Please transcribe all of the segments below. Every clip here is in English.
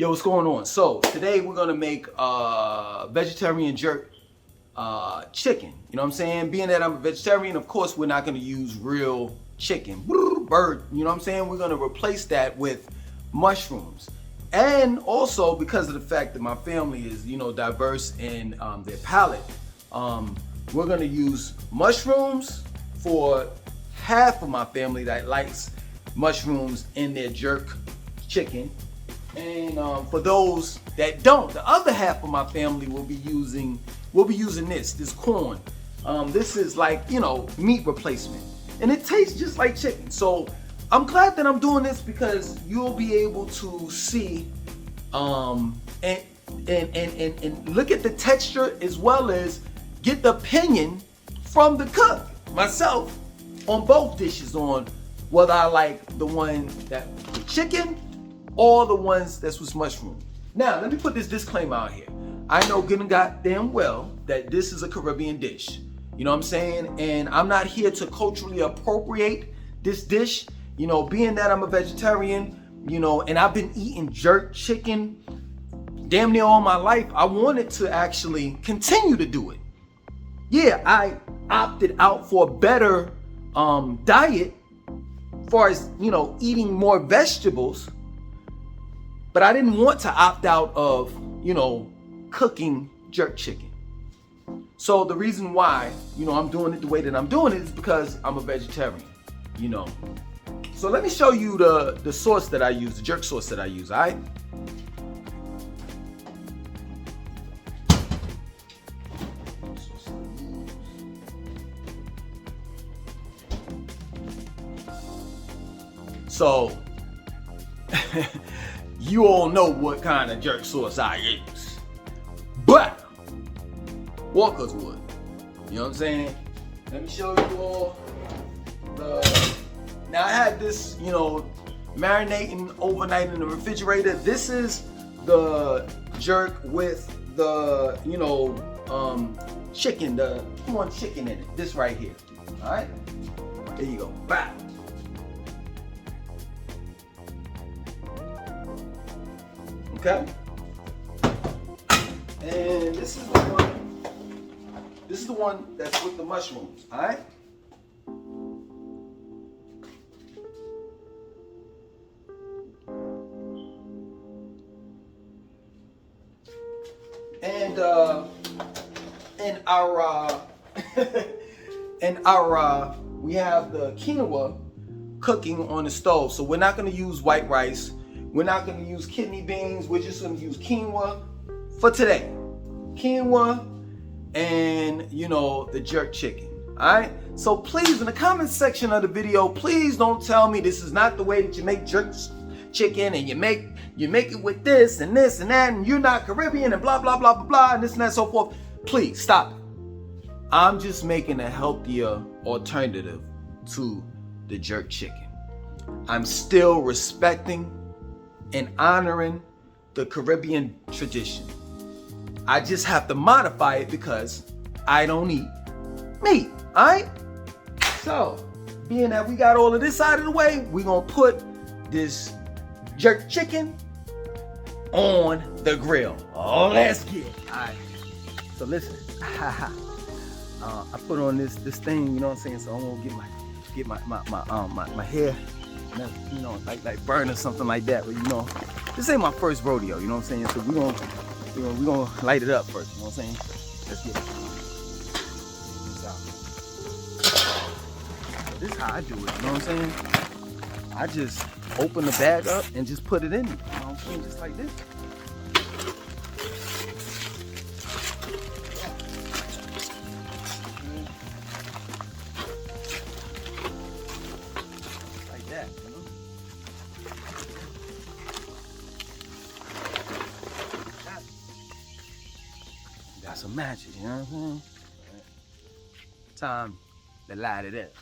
Yo, what's going on? So today we're gonna make vegetarian jerk chicken. You know what I'm saying? Being that I'm a vegetarian, of course we're not gonna use real chicken, bird. You know what I'm saying? We're gonna replace that with mushrooms. And also because of the fact that my family is, diverse in their palate, we're gonna use mushrooms for half of my family that likes mushrooms in their jerk chicken. And for those that don't, the other half of my family will be using this corn. This is like, meat replacement. And it tastes just like chicken. So I'm glad that I'm doing this because you'll be able to see and look at the texture as well as get the opinion from the cook, myself, on both dishes, on whether I like the one that with chicken or the ones that's with mushroom. Now, let me put this disclaimer out here. I know good and goddamn well that this is a Caribbean dish. You know what I'm saying? And I'm not here to culturally appropriate this dish. Being that I'm a vegetarian, and I've been eating jerk chicken damn near all my life, I wanted to actually continue to do it. Yeah, I opted out for a better diet as far as, eating more vegetables. But I didn't want to opt out of, cooking jerk chicken. So the reason why, I'm doing it the way that I'm doing it is because I'm a vegetarian, So let me show you the sauce that I use, the jerk sauce that I use, all right? So, you all know what kind of jerk sauce I use. But Walker's wood. You know what I'm saying? Let me show you all now I had this, marinating overnight in the refrigerator. This is the jerk with the, chicken, the corn chicken in it. This right here. Alright? There you go. Bam. Okay, and this is the one that's with the mushrooms, all right? And we have the quinoa cooking on the stove, so we're not going to use white rice. We're not going to use kidney beans. We're just going to use quinoa for today. Quinoa and, the jerk chicken. All right? So please, in the comment section of the video, please don't tell me this is not the way that you make jerk chicken and you make it with this and this and that and you're not Caribbean and blah, blah, blah, blah, blah, and this and that and so forth. Please, stop it. I'm just making a healthier alternative to the jerk chicken. I'm still respecting and honoring the Caribbean tradition. I just have to modify it because I don't eat meat, all right? So, being that we got all of this out of the way, we're gonna put this jerk chicken on the grill. Oh, let's get it. All right, so listen, I put on this thing, you know what I'm saying? So I'm gonna get my hair, like burn or something like that. But this ain't my first rodeo, you know what I'm saying? So we gonna light it up first, you know what I'm saying? Let's get it. So this is how I do it, you know what I'm saying? I just open the bag up and just put it in, you know what I'm saying? Just like this. Got some magic, you know what I'm saying? Time to light it up.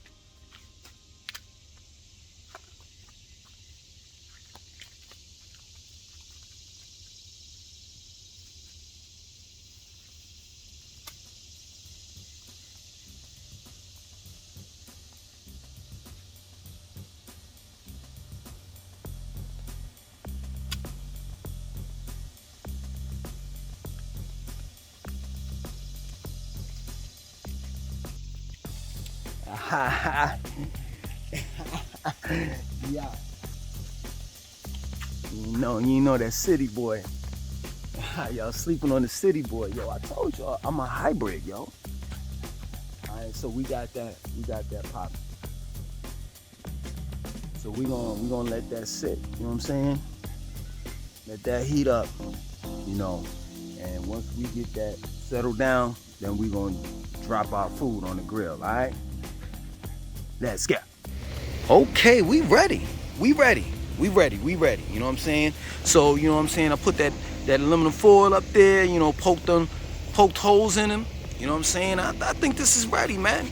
Yeah. You know that city boy. Y'all sleeping on the city boy. Yo, I told y'all I'm a hybrid, yo. Alright, so we got that popping. So we gonna let that sit, you know what I'm saying? Let that heat up, you know. And once we get that settled down, then we gonna drop our food on the grill, alright? Let's go. Okay, we ready. We ready. You know what I'm saying? So, you know what I'm saying? I put that aluminum foil up there, you know, poked holes in them. You know what I'm saying? I think this is ready, man.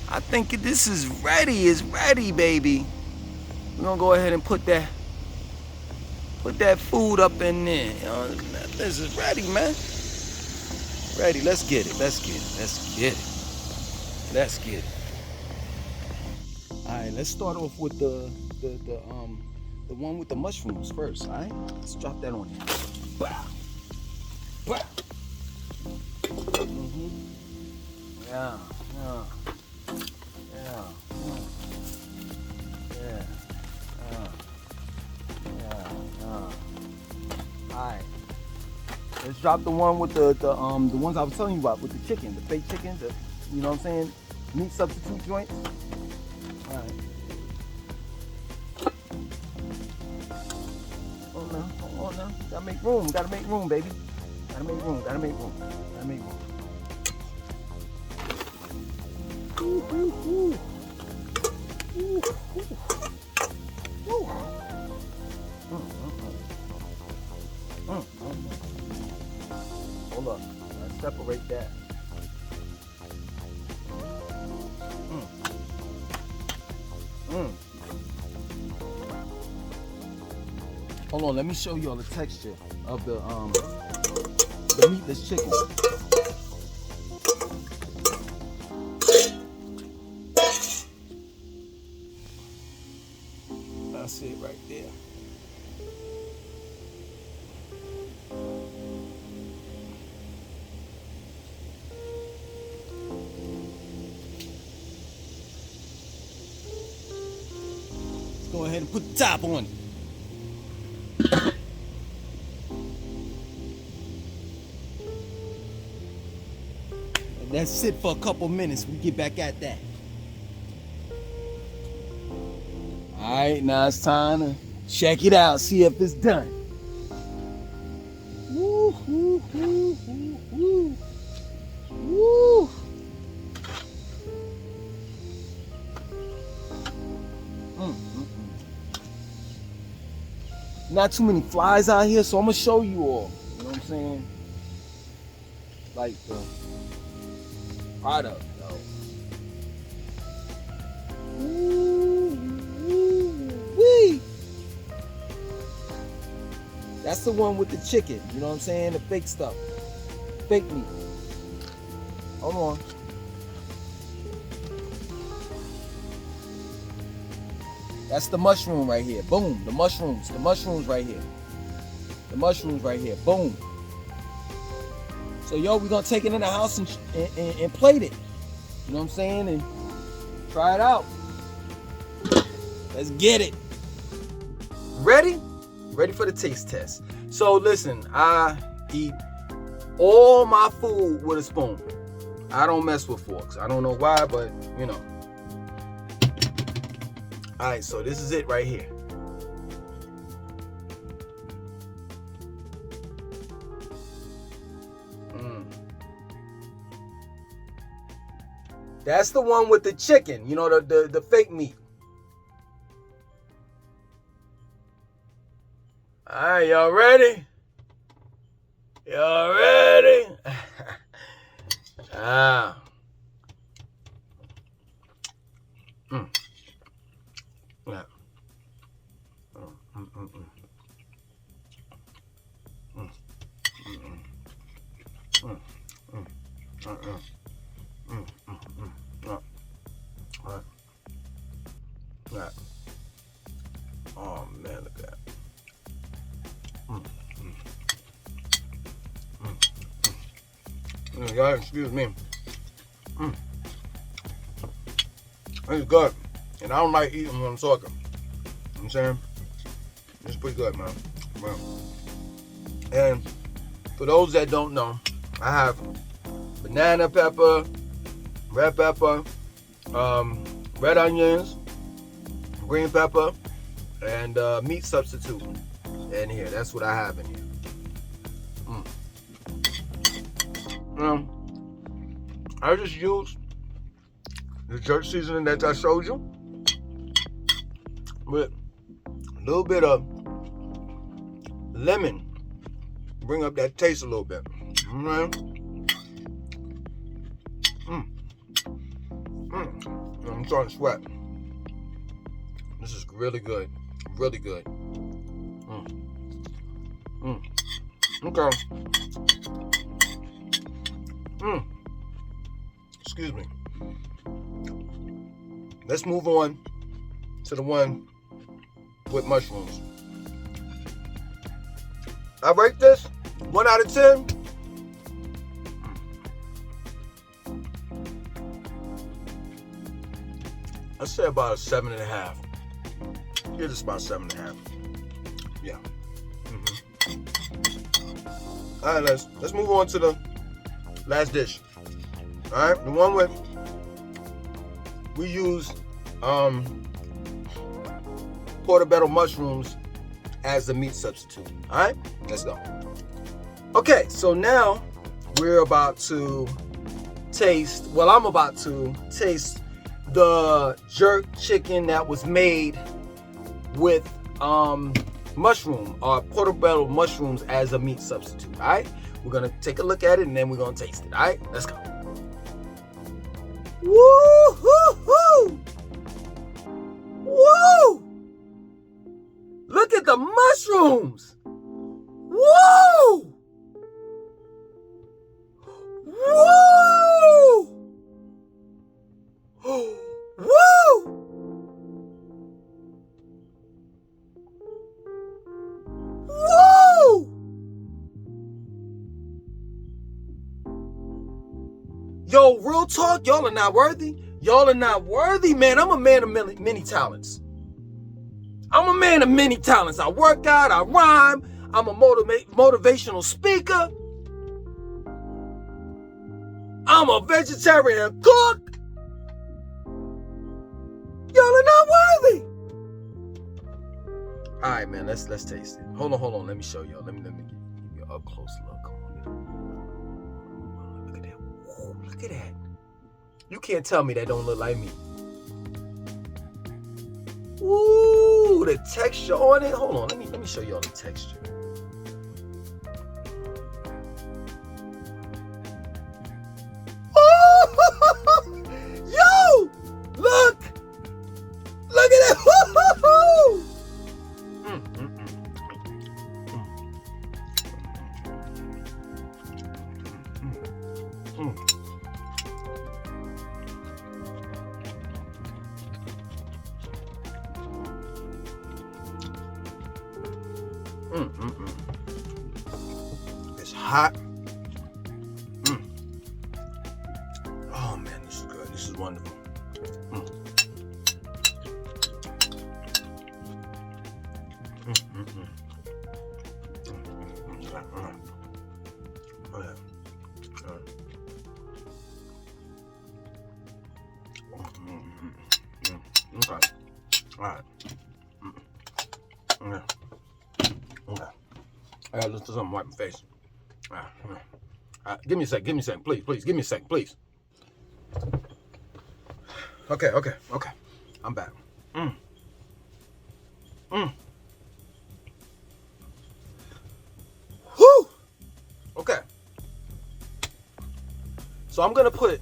I think this is ready. It's ready, baby. We're gonna go ahead and put that food up in there. You know, this is ready, man. Ready. Let's get it. All right, let's start off with the one with the mushrooms first. All right, let's drop that on there. Wow. Yeah. All right. Let's drop the one with the ones I was telling you about with the chicken, the fake chicken, you know what I'm saying, meat substitute joints. All right. Hold on now. Gotta make room, baby. Gotta make room. Hold up. Let's separate that. Hold on, let me show you all the texture of the meatless chicken. That's it right there. Let's go ahead and put the top on it. Let's sit for a couple minutes. We get back at that. All right, now it's time to check it out. See if it's done. Woo, woo, woo, woo, woo. Woo. Not too many flies out here, so I'm gonna show you all. You know what I'm saying? Like the product, though. Woo-wee. That's the one with the chicken. You know what I'm saying? The fake stuff, fake meat. Hold on. That's the mushroom right here. Boom. The mushrooms right here. Boom. So, yo, we're going to take it in the house and plate it. You know what I'm saying? And try it out. Let's get it. Ready? Ready for the taste test. So, listen, I eat all my food with a spoon. I don't mess with forks. I don't know why, but, you know. All right, so this is it right here. That's the one with the chicken, you know, the fake meat. All right, y'all ready? Y'all ready? Ah. Yeah. Right. Oh man, look at that. Y'all excuse me. It's good. And I don't like eating when I'm talking. You know what I'm saying? It's pretty good, man. And for those that don't know, I have banana pepper, red pepper, red onions, green pepper, and meat substitute in here. That's what I have in here. I just use the jerk seasoning that I showed you with a little bit of lemon. Bring up that taste a little bit. I'm starting to sweat. This is really good. Really good. Okay. Excuse me. Let's move on to the one with mushrooms. I rate this 1 out of 10. I'd say about a 7.5. Give this about 7.5. Yeah. All right, let's move on to the last dish. All right, the one with we use portobello mushrooms as the meat substitute. All right, let's go. Okay, so now we're about to taste. Well, I'm about to taste the jerk chicken that was made with mushroom or portobello mushrooms as a meat substitute. All right, we're gonna take a look at it and then we're gonna taste it. All right, let's go. Woo hoo hoo! Woo! Look at the mushrooms! Woo! Woo! Woo! Woo! Yo, real talk, y'all are not worthy. Y'all are not worthy, man. I'm a man of many talents. I'm a man of many talents. I work out, I rhyme, I'm a motivational speaker. I'm a vegetarian cook. Y'all are not worthy. All right, man, let's taste it. Hold on. Let me show y'all. Let me give you an up close look. Come on, man. Look at that. Whoa, look at that. You can't tell me that don't look like me. Ooh, the texture on it. Hold on, let me show y'all the texture. Oh, yo, look at that. It's hot. Oh man, this is good. This is wonderful. Okay. All right. Okay. I gotta listen to something wipe my face. All right. Give me a second, please. Give me a second, please. Okay. I'm back. Whew. Okay. So I'm gonna put.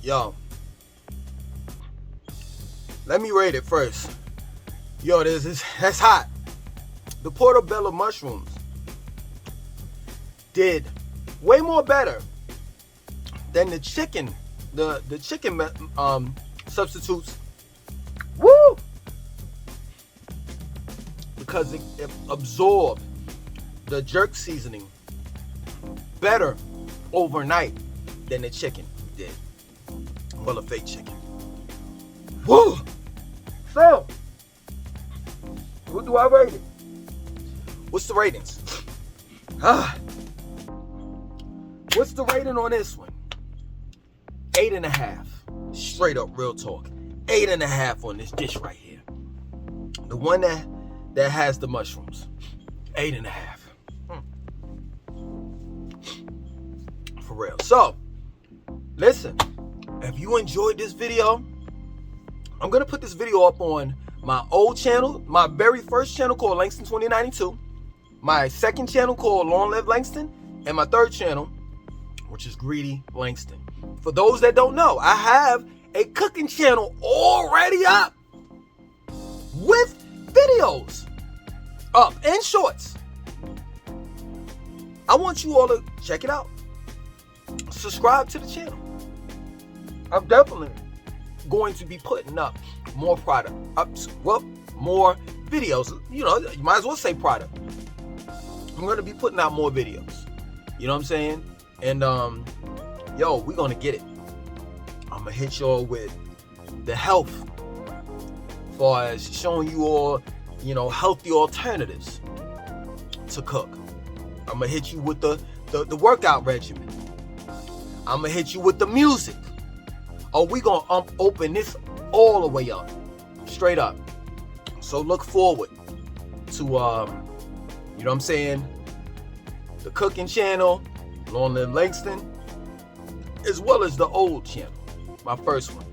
Yo. Let me rate it first. Yo, that's hot. The portobello mushrooms did way more better than the chicken, the chicken substitutes. Woo! Because it absorbed the jerk seasoning better overnight than the chicken did. Well, the fake chicken. Woo! So, what do I rate it? What's the ratings? What's the rating on this one? 8.5. Straight up, real talk. 8.5 on this dish right here. The one that has the mushrooms. 8.5. For real. So, listen. If you enjoyed this video, I'm gonna put this video up on my old channel, my very first channel called Langston 2092, my second channel called Long Live Langston, and my third channel, which is Greedy Langston. For those that don't know, I have a cooking channel already up with videos up and shorts. I want you all to check it out. Subscribe to the channel. I'm definitely going to be putting up more product, more videos. You know, you might as well say product. I'm going to be putting out more videos. You know what I'm saying? And yo, we're going to get it. I'm going to hit y'all with the health, as far as showing you all, you know, healthy alternatives to cook. I'm going to hit you with the workout regimen. I'm going to hit you with the music. Oh, we going to open this all the way up. Straight up. So look forward to, you know what I'm saying, the cooking channel, Long Live Langston, as well as the old channel, my first one,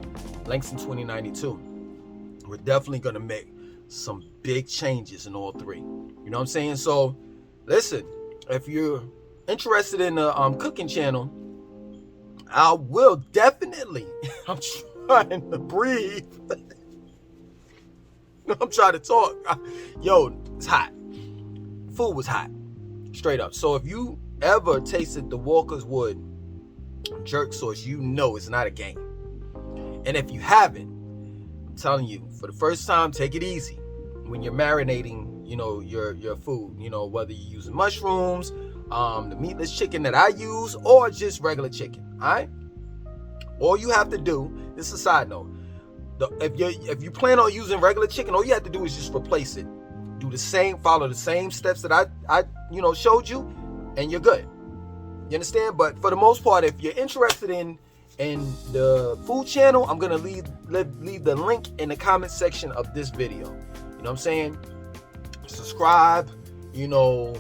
Langston 2092. We're definitely going to make some big changes in all three. You know what I'm saying? So, listen, if you're interested in the cooking channel, I will definitely, I'm trying to breathe. I'm trying to talk. Yo, it's hot. Food was hot. Straight up. So if you ever tasted the Walker's Wood jerk sauce, you know it's not a game. And if you haven't, I'm telling you, for the first time, take it easy when you're marinating, you know, your food. You know, whether you're using mushrooms, the meatless chicken that I use, or just regular chicken. All right. All you have to do, this is a side note. If you plan on using regular chicken, all you have to do is just replace it. Do the same, follow the same steps that I showed you, and you're good. You understand? But for the most part, if you're interested in the food channel, I'm gonna leave the link in the comment section of this video. You know what I'm saying? Subscribe, you know,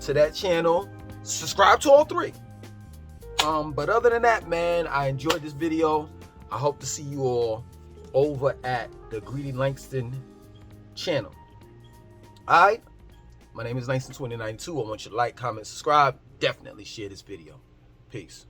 to that channel. Subscribe to all three. But other than that, man, I enjoyed this video. I hope to see you all over at the Greedy Langston channel. All right? My name is Langston 2092. I want you to like, comment, subscribe. Definitely share this video. Peace.